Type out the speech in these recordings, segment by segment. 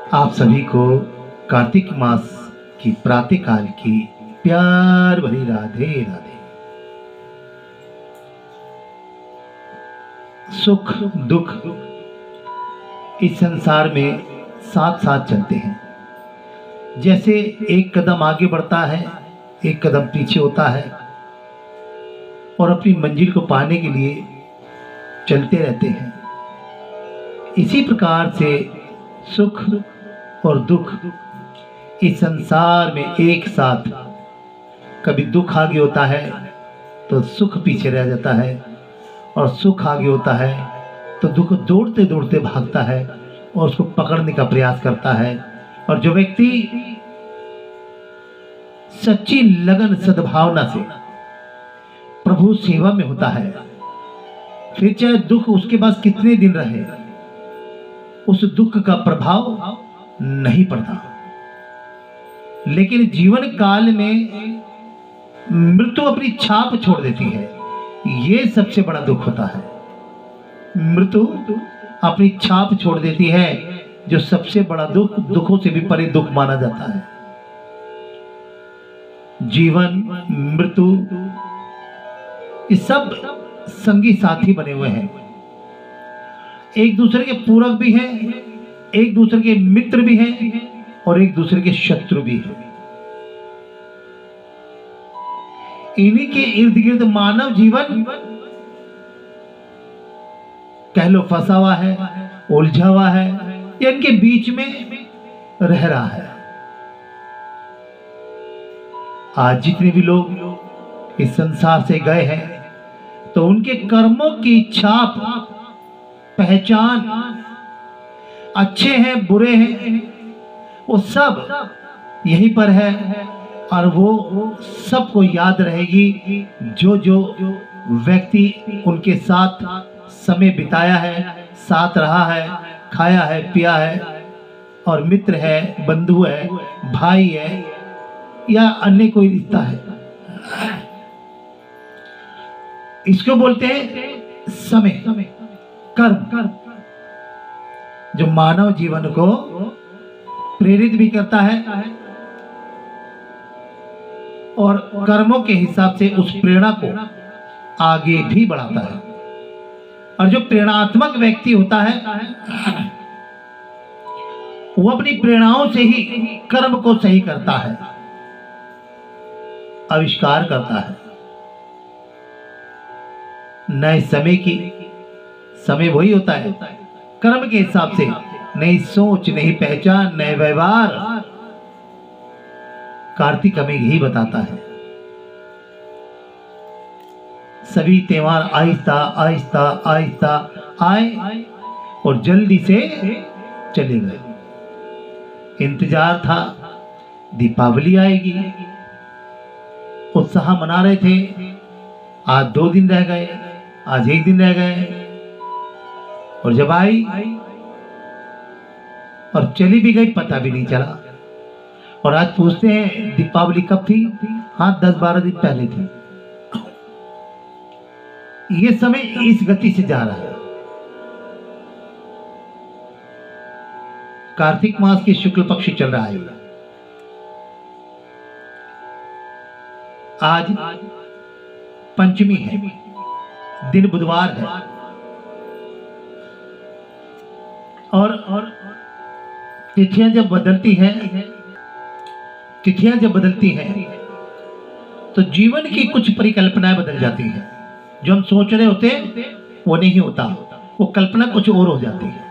आप सभी को कार्तिक मास की प्रातःकाल की प्यार भरी राधे राधे। सुख दुख इस संसार में साथ साथ चलते हैं। जैसे एक कदम आगे बढ़ता है, एक कदम पीछे होता है और अपनी मंजिल को पाने के लिए चलते रहते हैं। इसी प्रकार से सुख और दुख इस संसार में एक साथ, कभी दुख आगे होता है तो सुख पीछे रह जाता है, और सुख आगे होता है तो दुख दौड़ते दौड़ते भागता है और उसको पकड़ने का प्रयास करता है। और जो व्यक्ति सच्ची लगन सद्भावना से प्रभु सेवा में होता है, फिर चाहे दुख उसके पास कितने दिन रहे, उस दुख का प्रभाव नहीं पड़ता। लेकिन जीवन काल में मृत्यु अपनी छाप छोड़ देती है, ये सबसे बड़ा दुख होता है। मृत्यु अपनी छाप छोड़ देती है, जो सबसे बड़ा दुख, दुखों से भी परे दुख माना जाता है। जीवन मृत्यु ये सब संगी साथी बने हुए हैं, एक दूसरे के पूरक भी हैं, एक दूसरे के मित्र भी हैं और एक दूसरे के शत्रु भी हैं। इन्हीं के इर्द गिर्द मानव जीवन कह लो फंसा हुआ है, उलझा हुआ है, या इनके बीच में रह रहा है। आज जितने भी लोग इस संसार से गए हैं, तो उनके कर्मों की छाप, पहचान, अच्छे हैं बुरे हैं, वो सब यहीं पर है। और वो सबको याद रहेगी जो जो व्यक्ति उनके साथ समय बिताया है, साथ रहा है, खाया है, पिया है, और मित्र है, बंधु है, भाई है, या अन्य कोई रिश्ता है। इसको बोलते हैं समय, कर्म, जो मानव जीवन को प्रेरित भी करता है और कर्मों के हिसाब से उस प्रेरणा को आगे भी बढ़ाता है। और जो प्रेरणात्मक व्यक्ति होता है, वो अपनी प्रेरणाओं से ही कर्म को सही करता है, आविष्कार करता है। नए समय की, समय वही होता है कर्म के हिसाब से, नई सोच, नई पहचान, नए व्यवहार। कार्तिक हमें यही बताता है। सभी त्योहार आहिस्ता आहिस्ता आहिस्ता आए और जल्दी से चले गए। इंतजार था दीपावली आएगी, उत्साह मना रहे थे। आज 2 दिन रह गए, आज 1 दिन रह गए, और जब आई और चली भी गई पता भी नहीं चला। और आज पूछते हैं दीपावली कब थी? हाँ, 10-12 दिन पहले थी। ये समय इस गति से जा रहा है। कार्तिक मास की शुक्ल पक्ष चल रहा है। आज पंचमी है, दिन बुधवार है, और तिथियां जब बदलती हैं तो जीवन की कुछ परिकल्पनाएं बदल जाती हैं। जो हम सोच रहे होते वो नहीं होता, वो कल्पना कुछ और हो जाती है,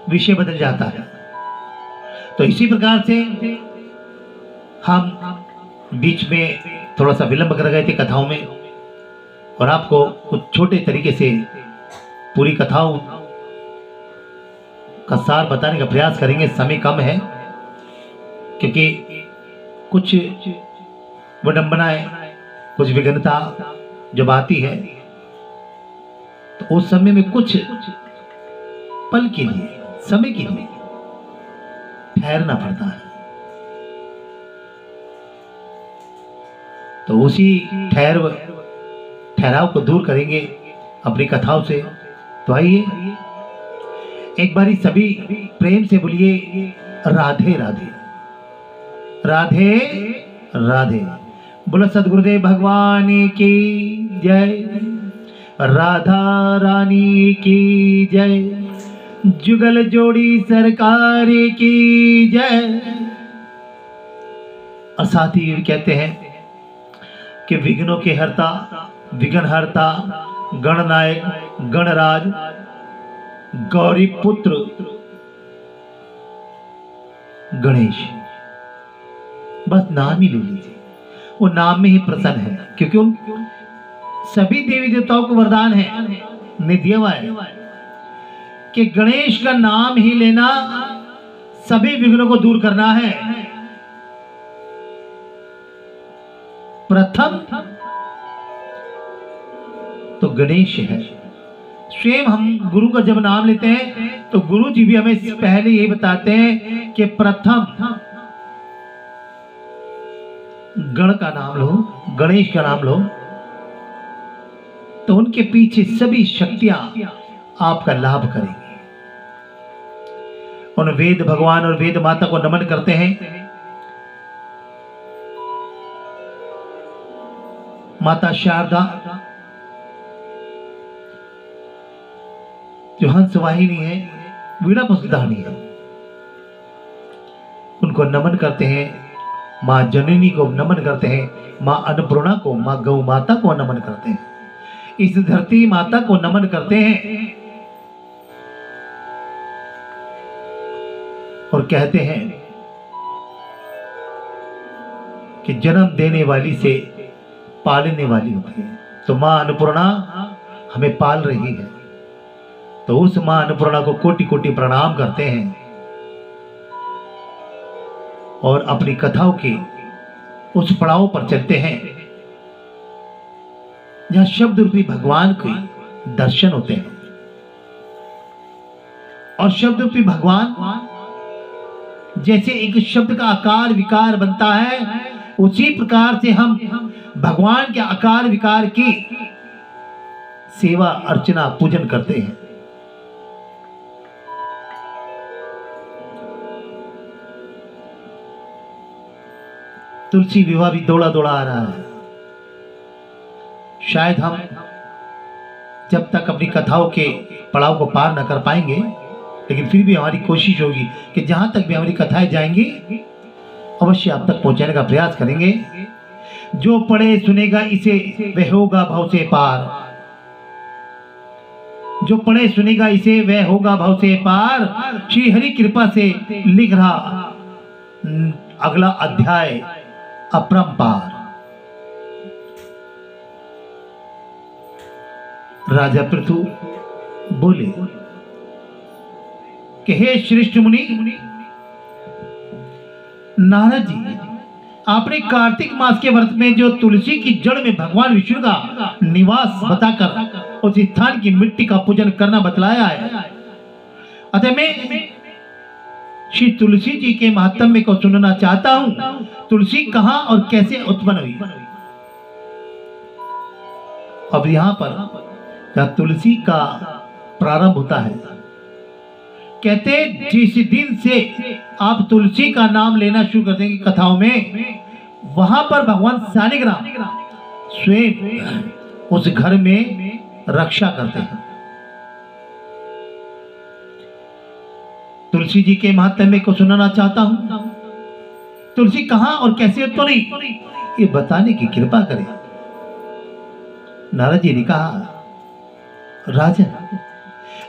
विषय बदल जाता है। तो इसी प्रकार से हम बीच में थोड़ा सा विलंब कर गए थे कथाओं में, और आपको कुछ छोटे तरीके से पूरी कथाओं का सार बताने का प्रयास करेंगे। समय कम है, क्योंकि कुछ विडंबनाएं, कुछ विघ्नता जब आती है तो उस समय में कुछ पल के लिए, समय के लिए ठहरना पड़ता है। तो उसी ठहराव को दूर करेंगे अपनी कथाओं से। तो आइए एक बारी सभी प्रेम से बोलिए राधे राधे, राधे राधे। बोलो सद्गुरुदेव भगवान की जय, राधा रानी की जय, जुगल जोड़ी सरकार की जय। और साथ ही कहते हैं कि विघ्नों के हरता, विघ्नहर्ता, गणनायक, गणराज, गौरी पुत्र गणेश, बस नाम ही ले लीजिए, वो नाम में ही प्रसन्न है, क्योंकि उन सभी देवी देवताओं को वरदान है, निधिया है कि गणेश का नाम ही लेना सभी विघ्नों को दूर करना है। प्रथम तो गणेश है। स्वयं हम गुरु का जब नाम लेते हैं तो गुरु जी भी हमें पहले ये बताते हैं कि प्रथम गण का नाम लो, गणेश का नाम लो, तो उनके पीछे सभी शक्तियां आपका लाभ करेंगी। उन वेद भगवान और वेद माता को नमन करते हैं। माता शारदा जो हंस वाहिनी है, वीणा पुस्तकानी है, उनको नमन करते हैं। माँ जननी को नमन करते हैं, माँ अन्नपूर्णा को, माँ गौ माता को नमन करते हैं, इस धरती माता को नमन करते हैं और कहते हैं कि जन्म देने वाली से पालने वाली होती है। तो माँ अन्नपूर्णा हमें पाल रही है, तो उस मां अन्नपूर्णा को कोटि कोटि प्रणाम करते हैं और अपनी कथाओं के उस पड़ाव पर चलते हैं जहां शब्द रूपी भगवान के दर्शन होते हैं। और शब्द रूपी भगवान जैसे एक शब्द का आकार विकार बनता है, उसी प्रकार से हम भगवान के आकार विकार की सेवा अर्चना पूजन करते हैं। तुलसी विवाह भी दौड़ा दौड़ा आ रहा है। शायद हम जब तक अपनी कथाओं के पड़ाव को पार न कर पाएंगे, लेकिन फिर भी हमारी कोशिश होगी कि जहां तक भी हमारी कथाएं जाएंगी अवश्य आप तक पहुंचाने का प्रयास करेंगे। जो पढ़े सुनेगा इसे वह होगा भव से पार, जो पढ़े सुनेगा इसे वह होगा भव से पार। श्री हरि कृपा से लिख रहा अगला अध्याय अपरंपार। राजा पृथु बोले कि हे श्रेष्ठ मुनि, नारद जी, आपने कार्तिक मास के व्रत में जो तुलसी की जड़ में भगवान विष्णु का निवास बताकर उस स्थान की मिट्टी का पूजन करना बतलाया है। अतः मैं श्री तुलसी जी के महात्म्य को सुनना चाहता हूं। तुलसी कहां और कैसे उत्पन्न हुई? अब यहां पर तुलसी का प्रारंभ होता है। कहते जिस दिन से आप तुलसी का नाम लेना शुरू कर देंगे कथाओं में, वहां पर भगवान शालिग्राम स्वयं उस घर में रक्षा करते हैं। तुलसी जी के महात्म्य को सुनाना चाहता हूं। तुलसी कहां और कैसे उत्पन्न हुई, ये बताने की कृपा करें। नारद जी ने कहा, राजन,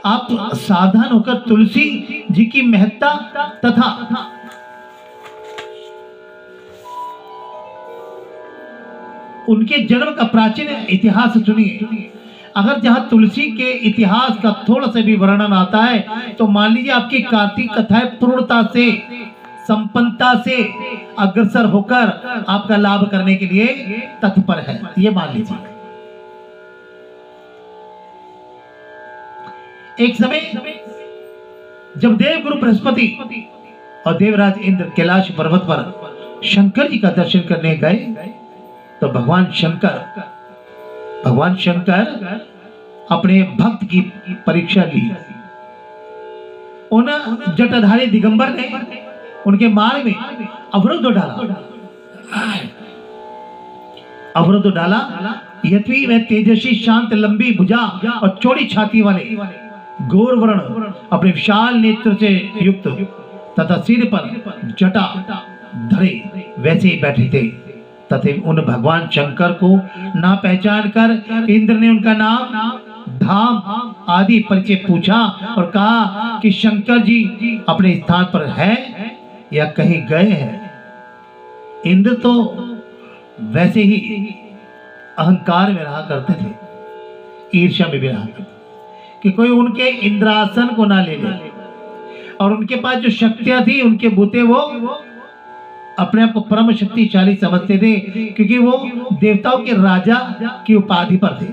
आप सावधान होकर तुलसी जी की महत्ता तथा उनके जन्म का प्राचीन इतिहास सुनिए। अगर जहां तुलसी के इतिहास का थोड़ा सा भी वर्णन आता है तो मान लीजिए आपकी कार्तिक कथाएं पूर्णता से, संपन्नता से अग्रसर होकर आपका लाभ करने के लिए तत्पर है, ये मान लीजिए। एक समय जब देवगुरु बृहस्पति और देवराज इंद्र कैलाश पर्वत पर शंकर जी का दर्शन करने गए तो भगवान शंकर अपने भक्त की परीक्षा ली उन जटाधारी दिगंबर ने उनके मार्ग में अवरुद्ध डाला, अवरुद्ध डाला। यद्यपि वह तेजस्वी, शांत, लंबी भुजा और चौड़ी छाती वाले गौर वर्ण अपने विशाल नेत्र से युक्त तथा सिर पर जटा धरे वैसे ही बैठे थे, तथा उन भगवान शंकर को ना पहचान कर इंद्र ने उनका नाम, धाम आदि परिचय पूछा और कहा कि शंकर जी अपने स्थान पर है या कहीं गए हैं। इंद्र तो वैसे ही अहंकार में रहा करते थे, ईर्ष्या में भी रहा करते कि कोई उनके इंद्रासन को ना ले ले, और उनके पास जो शक्तियां थी उनके बूते वो अपने आप को परम शक्तिशाली समझते थे, क्योंकि वो देवताओं के राजा की उपाधि पर थे।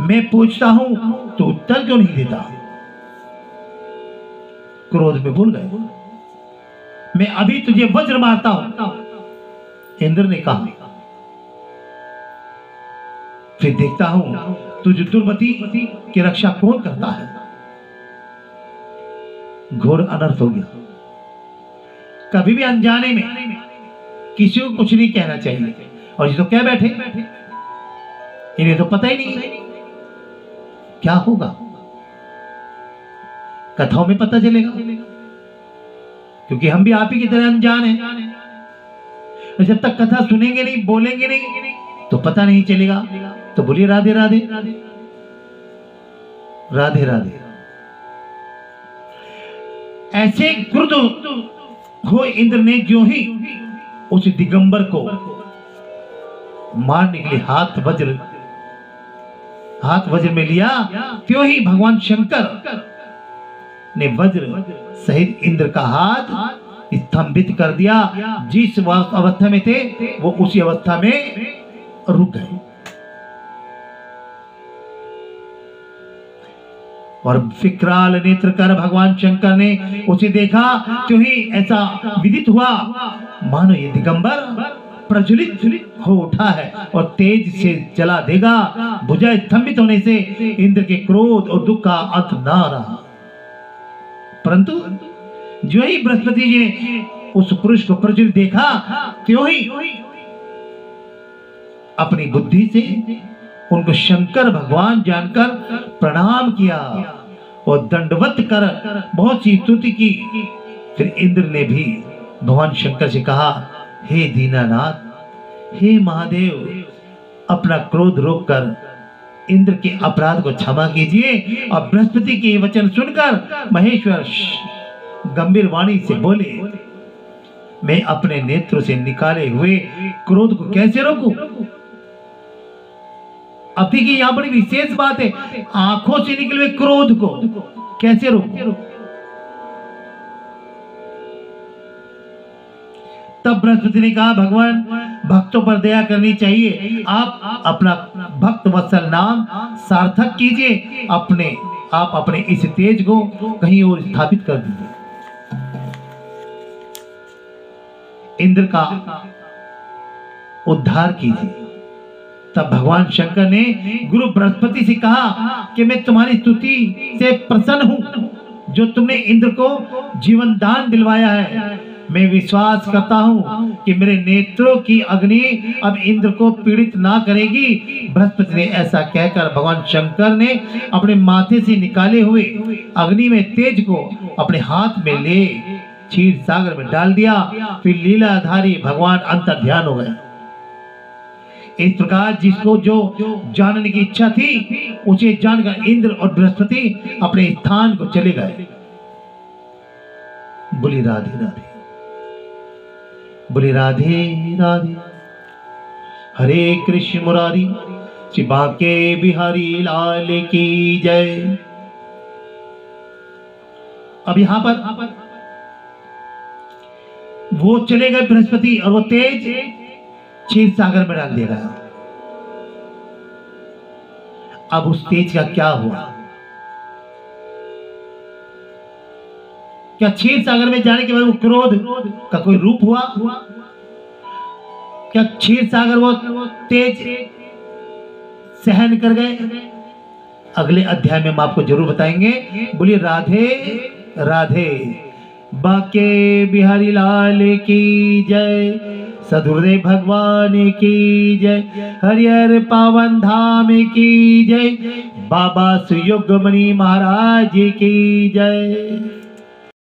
मैं पूछता हूं तो उत्तर क्यों नहीं देता? क्रोध में भूल गए। मैं अभी तुझे वज्र मारता हूं, इंद्र ने कहा। फिर देखता हूं तुझ दुर्मति की रक्षा कौन करता है। घोर अनर्थ हो गया। कभी भी अनजाने में किसी को कुछ नहीं कहना चाहिए, और ये तो क्या बैठे, इन्हें तो पता ही नहीं क्या होगा। कथाओं में पता चलेगा, क्योंकि हम भी आप ही की तरह अनजान हैं। और जब तक कथा सुनेंगे नहीं, बोलेंगे नहीं, तो पता नहीं चलेगा। तो बोलिए राधे राधे, राधे राधे। ऐसे क्रुद्ध हो इंद्र ने जो ही उस दिगंबर को मारने के लिए हाथ वज्र में लिया, त्यों ही भगवान शंकर ने वज्र सहित इंद्र का हाथ स्तंभित कर दिया। जिस अवस्था में थे वो उसी अवस्था में रुक गए, और विकराल नेत्र कर भगवान शंकर ने उसे देखा, क्यों ही ऐसा विदित हुआ मानो ये दिगंबर प्रज्वलित हो उठा है और तेज से जला देगा। भुजा स्तंभित होने से इंद्र के क्रोध और दुख का अंत ना रहा। परंतु जो ही बृहस्पति जी ने उस पुरुष को प्रज्वलित देखा, त्यों ही अपनी बुद्धि से उनको शंकर भगवान जानकर प्रणाम किया और दंडवत कर बहुत सी स्तुति की। फिर इंद्र ने भी भगवान शंकर से कहा, हे दीनानाथ, हे महादेव, अपना क्रोध रोककर इंद्र के अपराध को क्षमा कीजिए। और बृहस्पति के वचन सुनकर महेश्वर गंभीर वाणी से बोले, मैं अपने नेत्रों से निकाले हुए क्रोध को कैसे रोकूं? अब देखिए यहां बड़ी विशेष बात है, आंखों से निकले हुए क्रोध को कैसे रोकूं? तब बृहस्पति ने कहा, भगवान, भक्तों पर दया करनी चाहिए। आप अपना भक्त वत्सल नाम सार्थक कीजिए। आप अपने इस तेज को कहीं और स्थापित कर दीजिए। इंद्र का उद्धार कीजिए। तब भगवान शंकर ने गुरु बृहस्पति से कहा कि मैं तुम्हारी स्तुति से प्रसन्न हूं, जो तुमने इंद्र को जीवन दान दिलवाया है। मैं विश्वास करता हूं कि मेरे नेत्रों की अग्नि अब इंद्र को पीड़ित ना करेगी। बृहस्पति ने ऐसा कहकर भगवान शंकर ने अपने माथे से निकाले हुए अग्नि में तेज को अपने हाथ में ले क्षीर सागर में डाल दिया। फिर लीलाधारी भगवान अंतर ध्यान हो गए। इस प्रकार जिसको जो जानने की इच्छा थी, उसे जानकर इंद्र और बृहस्पति अपने स्थान को चले गए। बोली राधे राधे, बोली राधे राधे। हरे कृष्ण मुरारी, श्री बांके बिहारी लाल की जय। अब यहां पर वो चले गए बृहस्पति, और वो तेज क्षीर सागर में डाल दिया गया। अब उस तेज का क्या हुआ? क्या क्षीर सागर में जाने के बाद वो क्रोध का कोई रूप हुआ? क्या क्षीर सागर वो तेज सहन कर गए? अगले अध्याय में हम आपको जरूर बताएंगे। बोलिए राधे राधे। बाके बिहारी लाल की जय, सदगुरुदेव भगवान की जय, हरिहर पावन धाम की जय, बाबा सुयोगमणि महाराज की जय।